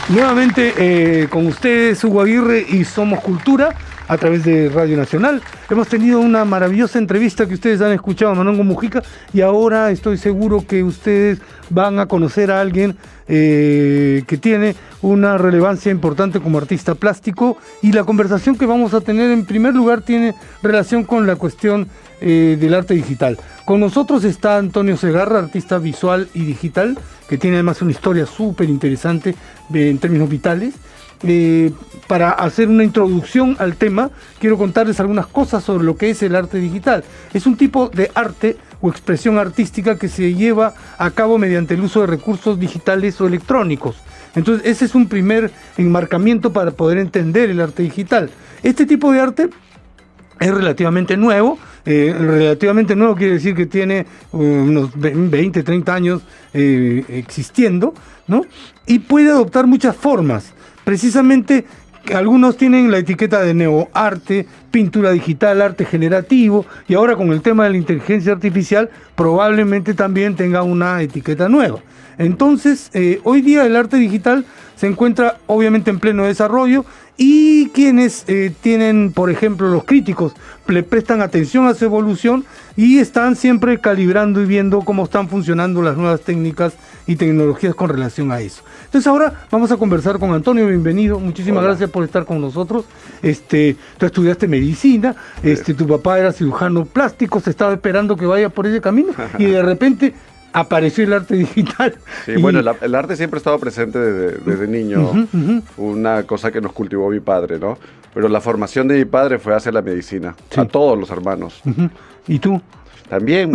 Nuevamente con ustedes, Hugo Aguirre y Somos Cultura a través de Radio Nacional. Hemos tenido una maravillosa entrevista que ustedes han escuchado a Manongo Mujica y ahora estoy seguro que ustedes van a conocer a alguien que tiene una relevancia importante como artista plástico, y la conversación que vamos a tener en primer lugar tiene relación con la cuestión del arte digital. Con nosotros está Antonio Segarra, artista visual y digital, que tiene además una historia súper interesante en términos vitales. Para hacer una introducción al tema, quiero contarles algunas cosas sobre lo que es el arte digital. Es un tipo de arte o expresión artística que se lleva a cabo mediante el uso de recursos digitales o electrónicos. Entonces, ese es un primer enmarcamiento para poder entender el arte digital. Este tipo de arte es relativamente nuevo. Relativamente nuevo quiere decir que tiene unos 20, 30 años existiendo, ¿no? Y puede adoptar muchas formas. Precisamente algunos tienen la etiqueta de neoarte, pintura digital, arte generativo, y ahora con el tema de la inteligencia artificial probablemente también tenga una etiqueta nueva. Entonces, hoy día el arte digital se encuentra obviamente en pleno desarrollo, y quienes tienen, por ejemplo, los críticos, le prestan atención a su evolución y están siempre calibrando y viendo cómo están funcionando las nuevas técnicas y tecnologías con relación a eso. Entonces ahora vamos a conversar con Antonio. Bienvenido, muchísimas gracias por estar con nosotros. Tú estudiaste medicina, tu papá era cirujano plástico, se estaba esperando que vaya por ese camino y de repente apareció el arte digital. Sí, bueno, el arte siempre ha estado presente desde niño, una cosa que nos cultivó mi padre, ¿no? Pero la formación de mi padre fue hacia la medicina, sí, a todos los hermanos. ¿Y tú? También.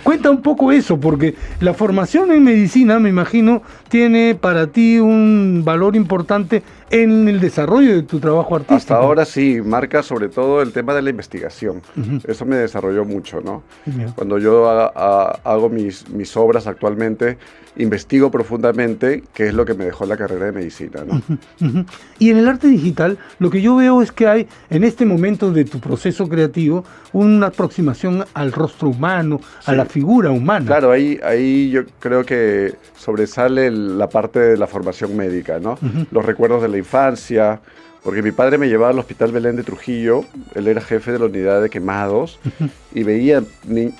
Cuenta un poco eso, porque la formación en medicina, me imagino, tiene para ti un valor importante en el desarrollo de tu trabajo artístico. Hasta ahora sí, marca sobre todo el tema de la investigación. Eso me desarrolló mucho, ¿no? Cuando yo hago mis obras actualmente, investigo profundamente qué es lo que me dejó la carrera de medicina, ¿no? Y en el arte digital, lo que yo veo es que hay, en este momento de tu proceso creativo, una aproximación al rostro humano, sí, a la figura humana. Claro, ahí yo creo que sobresale la parte de la formación médica, ¿no? Los recuerdos de la infancia, porque mi padre me llevaba al Hospital Belén de Trujillo, él era jefe de la unidad de quemados, y veía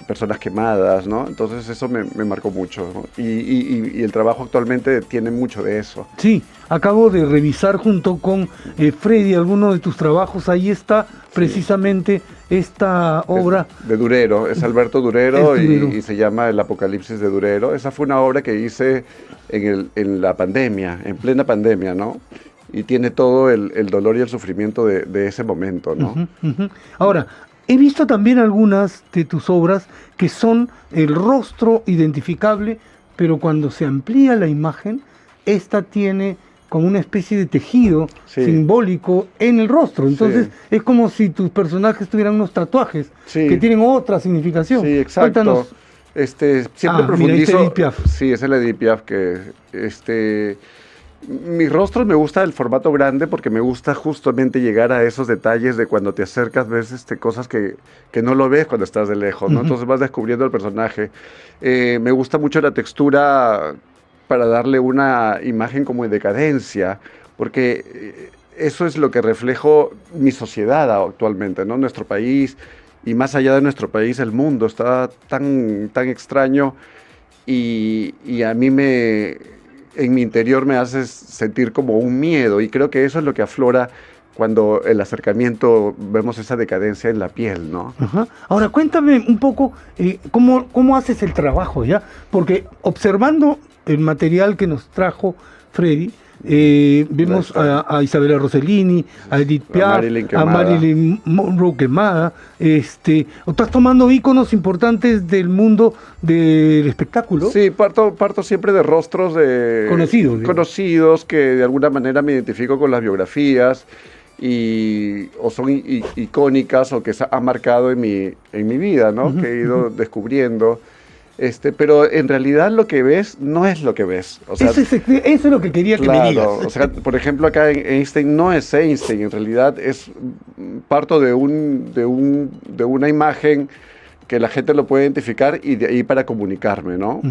personas quemadas, ¿no? Entonces eso me marcó mucho, ¿no? Y el trabajo actualmente tiene mucho de eso. Sí, acabo de revisar junto con Freddy algunos de tus trabajos, ahí está precisamente esta obra. De Durero, es Alberto Durero, y se llama El Apocalipsis de Durero. Esa fue una obra que hice en la pandemia, en plena pandemia, ¿no? Y tiene todo el dolor y el sufrimiento de ese momento, ¿no? Ahora, he visto también algunas de tus obras que son el rostro identificable, pero cuando se amplía la imagen, esta tiene como una especie de tejido simbólico en el rostro. Entonces, es como si tus personajes tuvieran unos tatuajes que tienen otra significación. Sí, exacto. Cuéntanos. Siempre profundizo. Mira, Edith Piaf. Sí, es el Edith Piaf mi rostro me gusta el formato grande porque me gusta justamente llegar a esos detalles de cuando te acercas, ves cosas que no lo ves cuando estás de lejos, ¿no? Entonces vas descubriendo el personaje. Me gusta mucho la textura para darle una imagen como de decadencia, porque eso es lo que reflejo mi sociedad actualmente, ¿no? Nuestro país, y más allá de nuestro país, el mundo está tan extraño, y a mí en mi interior me hace sentir como un miedo, y creo que eso es lo que aflora cuando el acercamiento vemos esa decadencia en la piel, ¿no? Ahora, cuéntame un poco cómo haces el trabajo, ¿ya? Porque observando el material que nos trajo Freddy, vimos a Isabella Rossellini, a Edith Piaf, a Marilyn Monroe quemada. Estás tomando íconos importantes del mundo del espectáculo. Sí, parto siempre de rostros conocidos que de alguna manera me identifico con las biografías, o son icónicas o que se han marcado en mi vida, ¿no? Que he ido descubriendo. Pero en realidad lo que ves no es lo que ves. O sea, eso es lo que quería que me digas. O sea, por ejemplo, acá Einstein no es Einstein, en realidad parto de una imagen que la gente lo puede identificar y de ahí para comunicarme, ¿no?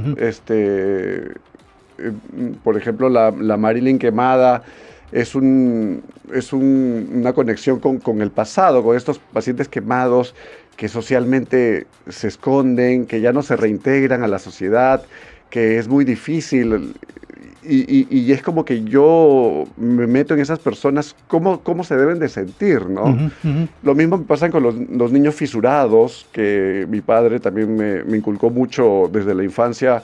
por ejemplo, la Marilyn quemada es una conexión con el pasado, con estos pacientes quemados que socialmente se esconden, que ya no se reintegran a la sociedad, que es muy difícil. Y es como que yo me meto en esas personas, cómo se deben de sentir, ¿no? Lo mismo me pasa con los niños fisurados, que mi padre también me inculcó mucho desde la infancia,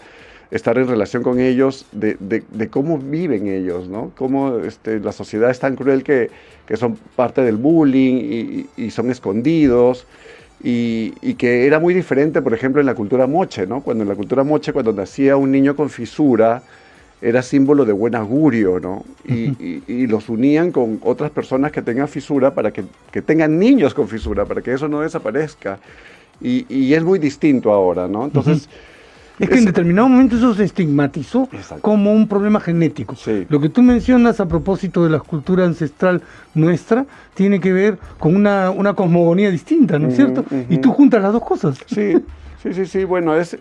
estar en relación con ellos, de cómo viven ellos, ¿no? Cómo la sociedad es tan cruel que son parte del bullying y son escondidos. Y que era muy diferente, por ejemplo, en la cultura moche, ¿no? Cuando en la cultura moche, cuando nacía un niño con fisura, era símbolo de buen augurio, ¿no? Y los unían con otras personas que tengan fisura para que tengan niños con fisura, para que eso no desaparezca. Y es muy distinto ahora, ¿no? Entonces... Es que en determinado momento eso se estigmatizó como un problema genético. Sí. Lo que tú mencionas a propósito de la cultura ancestral nuestra tiene que ver con una cosmogonía distinta, ¿no es cierto? Y tú juntas las dos cosas. Sí. Bueno, ese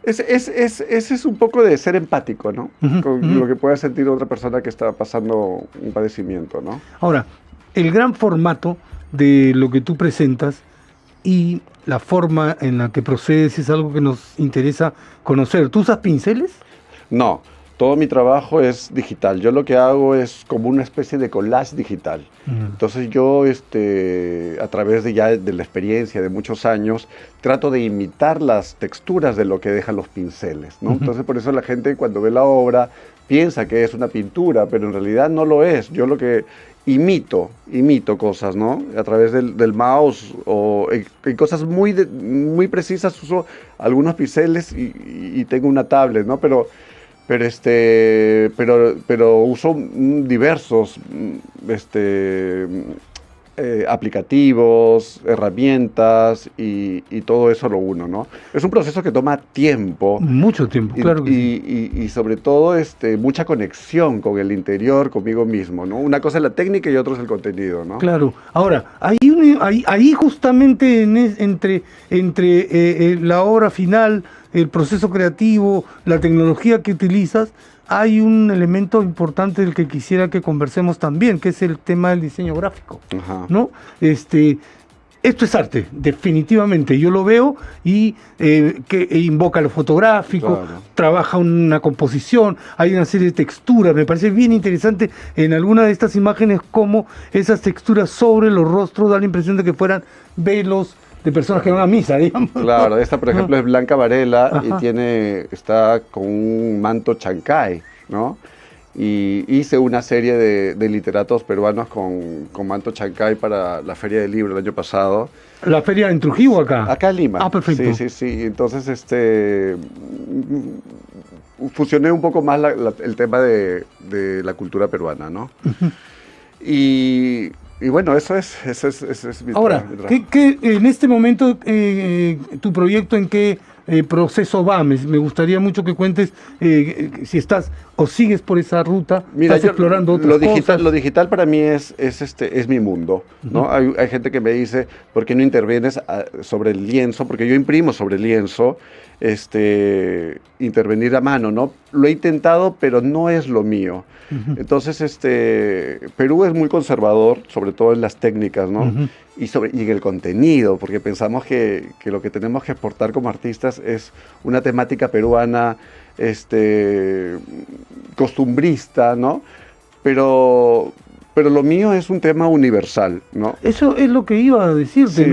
es un poco de ser empático, ¿no? Con lo que pueda sentir otra persona que está pasando un padecimiento, ¿no? Ahora, el gran formato de lo que tú presentas y la forma en la que procedes es algo que nos interesa conocer. ¿Tú usas pinceles? No, todo mi trabajo es digital. Yo lo que hago es como una especie de collage digital. Entonces yo, a través de la experiencia de muchos años, trato de imitar las texturas de lo que dejan los pinceles, ¿no? Entonces por eso la gente cuando ve la obra piensa que es una pintura, pero en realidad no lo es. Yo lo que imito cosas, ¿no? A través del mouse o en cosas muy precisas uso algunos pinceles y tengo una tablet, ¿no? Pero uso diversos aplicativos, herramientas y todo eso lo uno, ¿no? Es un proceso que toma tiempo. Mucho tiempo, claro que sí. Y sobre todo mucha conexión con el interior, conmigo mismo, ¿no? Una cosa es la técnica y otra es el contenido, ¿no? Claro. Ahora, ahí justamente entre la obra final, el proceso creativo, la tecnología que utilizas, hay un elemento importante del que quisiera que conversemos también, que es el tema del diseño gráfico, ¿no? Esto es arte, definitivamente. Yo lo veo y que invoca lo fotográfico, trabaja una composición, hay una serie de texturas. Me parece bien interesante en alguna de estas imágenes cómo esas texturas sobre los rostros dan la impresión de que fueran velos de personas que van a misa, digamos. Claro, esta por ejemplo es Blanca Varela y está con un manto chancay, ¿no? Y hice una serie de literatos peruanos con manto chancay para la Feria del Libro el año pasado. ¿La feria en Trujillo o acá? Acá en Lima. Ah, perfecto. Sí. Entonces, fusioné un poco más el tema de la cultura peruana, ¿no? Y bueno, eso es mi Ahora, ¿qué en este momento tu proyecto en qué proceso va? Me gustaría mucho que cuentes si estás o sigues por esa ruta. Mira, estás explorando otras cosas. Lo digital para mí es mi mundo, ¿no? Hay gente que me dice, ¿por qué no intervienes sobre el lienzo? Porque yo imprimo sobre el lienzo, intervenir a mano, ¿no? Lo he intentado, pero no es lo mío. Entonces, Perú es muy conservador, sobre todo en las técnicas, ¿no? Y en el contenido, porque pensamos que lo que tenemos que aportar como artistas es una temática peruana, costumbrista, ¿no? Pero lo mío es un tema universal, ¿no? Eso es lo que iba a decirte,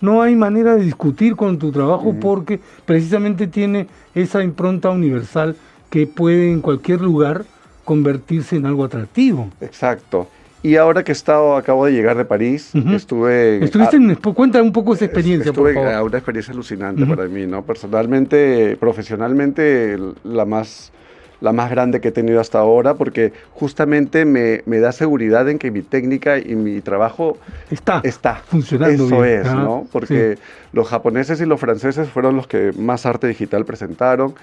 no hay manera de discutir con tu trabajo porque precisamente tiene esa impronta universal que puede en cualquier lugar convertirse en algo atractivo. Exacto. Y ahora que acabo de llegar de París, cuenta un poco esa experiencia, por favor. Una experiencia alucinante para mí, ¿no? Personalmente, profesionalmente, la más grande que he tenido hasta ahora, porque justamente me da seguridad en que mi técnica y mi trabajo está funcionando bien. Eso es, ¿no? ¿no? Porque los japoneses y los franceses fueron los que más arte digital presentaron.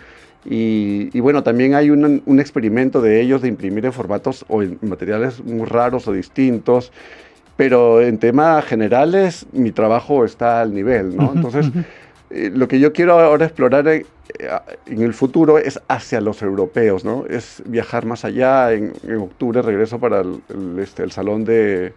Y bueno, también hay un experimento de ellos de imprimir en formatos o en materiales muy raros o distintos, pero en temas generales mi trabajo está al nivel, ¿no? Entonces, lo que yo quiero ahora explorar en el futuro es hacia los europeos, ¿no? Es viajar más allá. En octubre regreso para el Salón de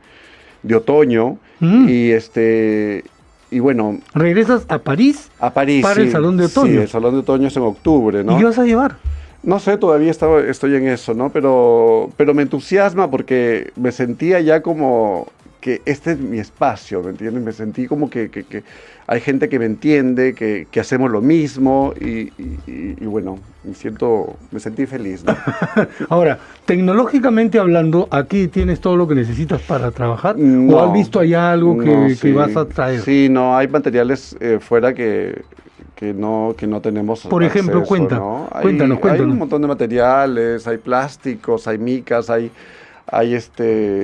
otoño y bueno. ¿Regresas a París? A París, para el Salón de Otoño. Sí, el Salón de Otoño es en octubre, ¿no? ¿Y qué vas a llevar? No sé, todavía estoy en eso, ¿no? Pero me entusiasma porque me sentía ya como que este es mi espacio, ¿me entiendes? Me sentí como que hay gente que me entiende, que hacemos lo mismo y bueno, me sentí feliz, ¿no? Ahora, tecnológicamente hablando, ¿aquí tienes todo lo que necesitas para trabajar? No, ¿O has visto allá algo que vas a traer? Sí, no, hay materiales fuera que no tenemos Por ejemplo, acceso, ¿no? Cuéntanos. Cuéntanos. Hay un montón de materiales, hay plásticos, hay micas, hay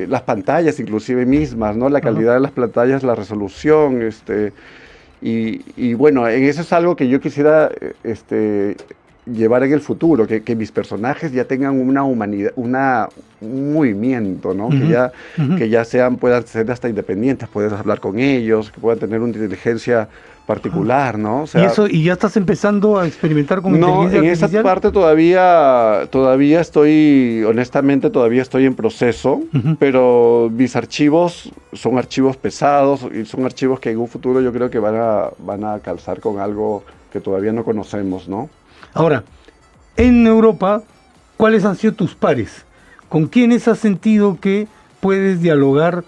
las pantallas inclusive mismas, ¿no? La calidad de las pantallas, la resolución, y bueno, en eso es algo que yo quisiera llevar en el futuro, que mis personajes ya tengan una humanidad, un movimiento, ¿no? Que ya puedan ser hasta independientes, puedes hablar con ellos, que puedan tener una inteligencia particular, ¿no? O sea, ¿Y ya estás empezando a experimentar con inteligencia artificial? No, en esa parte todavía estoy, honestamente, todavía estoy en proceso, pero mis archivos son archivos pesados y son archivos que en un futuro yo creo que van a calzar con algo que todavía no conocemos, ¿no? Ahora, en Europa, ¿cuáles han sido tus pares? ¿Con quiénes has sentido que puedes dialogar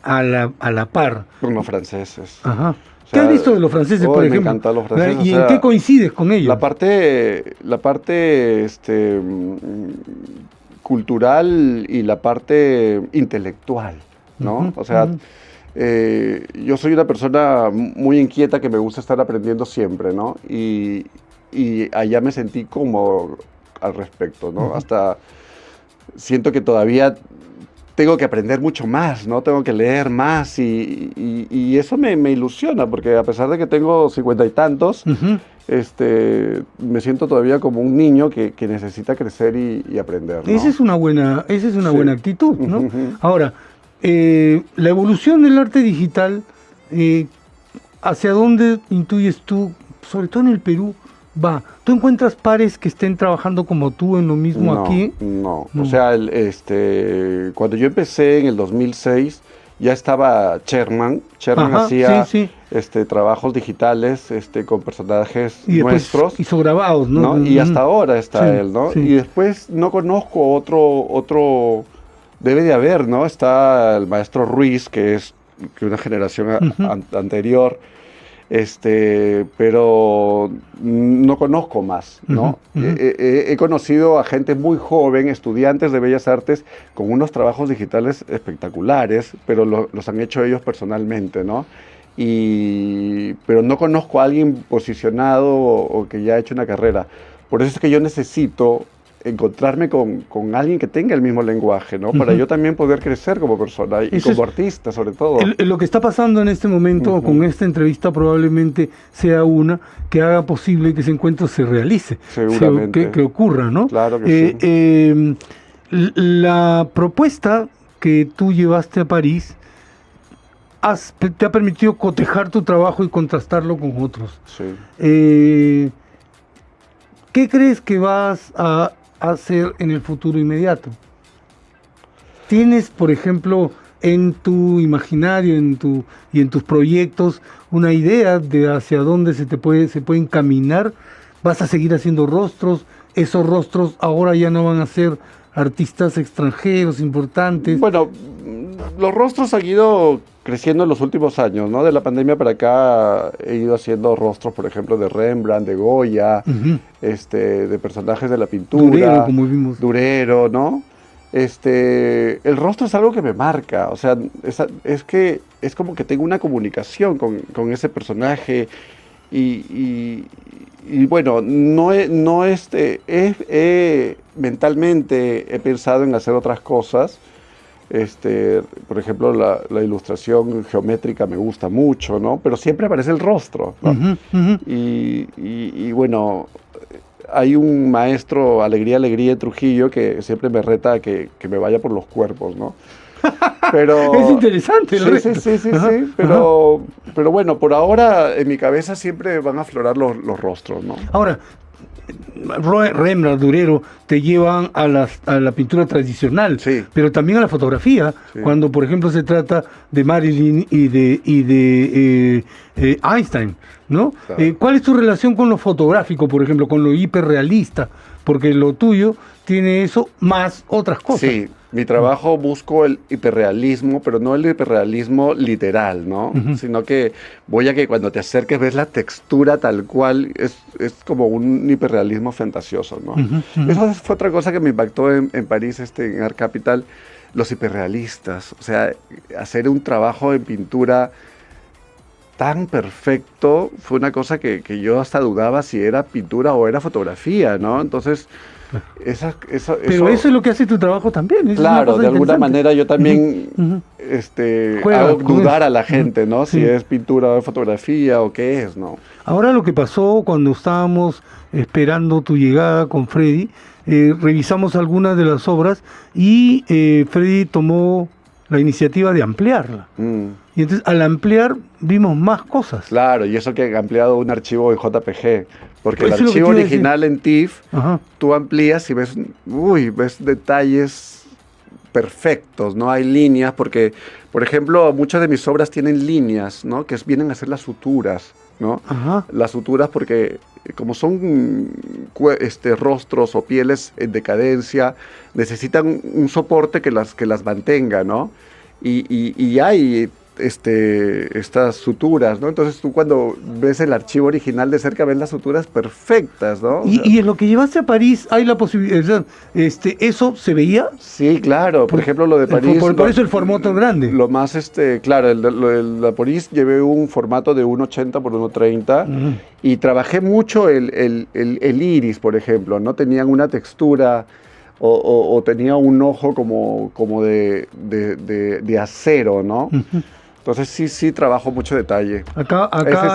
a la par? Con los franceses. Ajá. ¿Qué has visto de los franceses, por ejemplo? Me encantan los franceses. ¿Y en qué coincides con ellos? La parte cultural y la parte intelectual, ¿no? O sea, yo soy una persona muy inquieta que me gusta estar aprendiendo siempre, ¿no? Y allá me sentí como al respecto, ¿no? Hasta siento que todavía tengo que aprender mucho más, ¿no? Tengo que leer más y eso me ilusiona, porque a pesar de que tengo 50 y tantos, me siento todavía como un niño que necesita crecer y aprender, ¿no? Esa es una buena actitud, ¿no? Ahora, la evolución del arte digital, ¿hacia dónde intuyes tú, sobre todo en el Perú, va? ¿Tú encuentras pares que estén trabajando como tú en lo mismo aquí? No. O sea, cuando yo empecé en el 2006, ya estaba Sherman. Sherman hacía trabajos digitales con personajes y nuestros. Hizo grabados, ¿no? Y hasta ahora está él, ¿no? Sí. Y después no conozco otro, debe de haber, ¿no? Está el maestro Ruiz, que es una generación anterior. Pero no conozco más, ¿no? He conocido a gente muy joven, estudiantes de Bellas Artes, con unos trabajos digitales espectaculares, pero los han hecho ellos personalmente, ¿no? Pero no conozco a alguien posicionado o que ya ha hecho una carrera. Por eso es que yo necesito encontrarme con alguien que tenga el mismo lenguaje, ¿no? Para yo también poder crecer como persona y como artista, sobre todo. Lo que está pasando en este momento con esta entrevista probablemente sea una que haga posible que ese encuentro se realice. Seguramente. Que ocurra, ¿no? Claro que sí. La propuesta que tú llevaste a París te ha permitido cotejar tu trabajo y contrastarlo con otros. Sí. ¿Qué crees que vas a hacer en el futuro inmediato? ¿Tienes, por ejemplo, en tu imaginario y en tus proyectos una idea de hacia dónde se puede encaminar? ¿Vas a seguir haciendo rostros? ¿Esos rostros ahora ya no van a ser artistas extranjeros importantes? Bueno, los rostros han ido creciendo en los últimos años, ¿no? De la pandemia para acá he ido haciendo rostros, por ejemplo, de Rembrandt, de Goya, de personajes de la pintura. Durero, como vimos. Durero, ¿no? El rostro es algo que me marca, o sea, es que es como que tengo una comunicación con ese personaje y bueno, mentalmente he pensado en hacer otras cosas. Por ejemplo, la ilustración geométrica me gusta mucho, ¿no? Pero siempre aparece el rostro, ¿no? Y bueno, hay un maestro, Alegría en Trujillo, que siempre me reta a que me vaya por los cuerpos, ¿no? Pero, es interesante el resto. Sí, Ajá, pero bueno, por ahora en mi cabeza siempre van a aflorar los rostros, ¿no? Ahora, Rembrandt, Durero, te llevan a la pintura tradicional, Sí. pero también a la fotografía, Sí. cuando por ejemplo se trata de Marilyn y de Einstein, ¿no? Claro. ¿Cuál es tu relación con lo fotográfico, por ejemplo, con lo hiperrealista? Porque lo tuyo tiene eso más otras cosas. Sí, mi trabajo busco el hiperrealismo, pero no el hiperrealismo literal, ¿no? Ujú. Sino que voy a que cuando te acerques ves la textura tal cual, es como un hiperrealismo fantasioso, ¿no? Ujú, ujú. Eso fue otra cosa que me impactó en París, en Art Capital, los hiperrealistas. O sea, hacer un trabajo en pintura tan perfecto fue una cosa que yo hasta dudaba si era pintura o era fotografía, ¿no? Entonces, Pero eso es lo que hace tu trabajo también. Es una claro, cosa de alguna interesante. manera yo también Ujú. Juega hago con dudar eso. a la gente, ¿no? Si Sí. es pintura o fotografía o qué es, ¿no? Ahora lo que pasó cuando estábamos esperando tu llegada con Freddy, revisamos algunas de las obras y Freddy tomó la iniciativa de ampliarla. Mm, Y entonces al ampliar vimos más cosas. claro, y eso que he ampliado un archivo en JPG, porque Eso es el lo que archivo te iba a decir. original en TIFF, Ajá. tú amplías y ves, ves detalles perfectos, ¿no? Hay líneas, porque, por ejemplo, muchas de mis obras tienen líneas, ¿no? Que vienen a ser las suturas, ¿no? Ajá. Las suturas porque como son rostros o pieles en decadencia, necesitan un soporte que las mantenga, ¿no? Y hay estas suturas, ¿no? Entonces tú cuando ves el archivo original de cerca ves las suturas perfectas, ¿no? O sea, Y en lo que llevaste a París hay la posibilidad, ¿eso se veía? sí, claro. Por ejemplo, lo de París. Por eso el formato grande. Lo más, claro, el de París llevé un formato de 1.80 por 1.30 Ujú. y trabajé mucho el iris, por ejemplo, ¿no? Tenían una textura o tenía un ojo como de acero, ¿no? Ujú. Entonces sí trabajo mucho detalle. Acá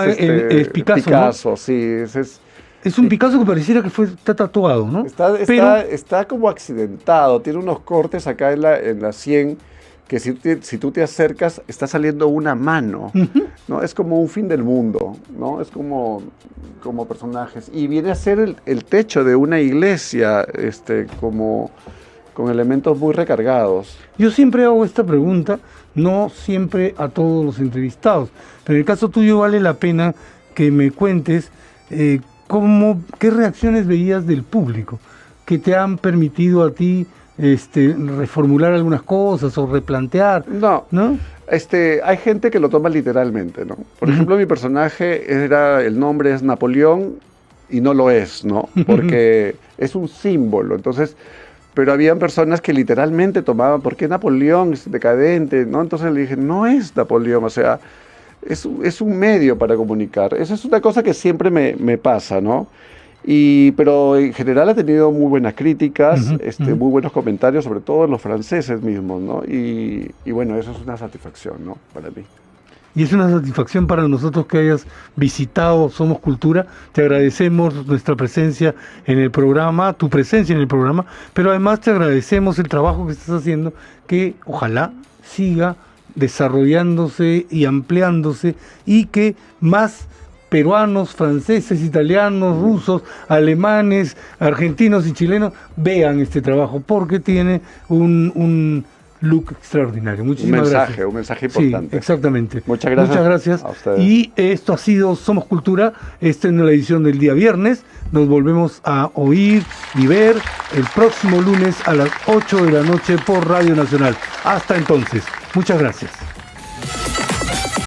Ese es Picasso, ¿no? Picasso, sí, ese es. Es un Picasso que pareciera que está tatuado, ¿no? Está como accidentado, tiene unos cortes acá en la sien que si tú te acercas está saliendo una mano, Ujú. ¿no? Es como un fin del mundo, ¿no? Es como personajes. Y viene a ser el techo de una iglesia, como con elementos muy recargados. Yo siempre hago esta pregunta, no siempre a todos los entrevistados, pero en el caso tuyo vale la pena que me cuentes qué reacciones veías del público que te han permitido a ti reformular algunas cosas o replantear, No, ¿no? hay gente que lo toma literalmente, ¿no? Por Ujú. ejemplo, mi personaje el nombre es Napoleón y no lo es, ¿no? Porque es un símbolo, entonces, pero habían personas que literalmente tomaban, ¿por qué Napoleón es decadente? ¿No? Entonces le dije, no es Napoleón, o sea, es un medio para comunicar. Esa es una cosa que siempre me pasa, ¿no? Pero en general ha tenido muy buenas críticas, Ujú, ujú. muy buenos comentarios, sobre todo los franceses mismos, ¿no? Y bueno, eso es una satisfacción, ¿no? Para mí. Y es una satisfacción para nosotros que hayas visitado Somos Cultura. Te agradecemos nuestra presencia en el programa, tu presencia en el programa, pero además te agradecemos el trabajo que estás haciendo, que ojalá siga desarrollándose y ampliándose y que más peruanos, franceses, italianos, rusos, alemanes, argentinos y chilenos vean este trabajo porque tiene un look extraordinario. Muchísimas gracias. Un mensaje importante. Sí, exactamente. Muchas gracias. Muchas gracias. A ustedes. Y esto ha sido Somos Cultura. Esta es la edición del día viernes. Nos volvemos a oír y ver el próximo lunes a las 8 de la noche por Radio Nacional. Hasta entonces. Muchas gracias.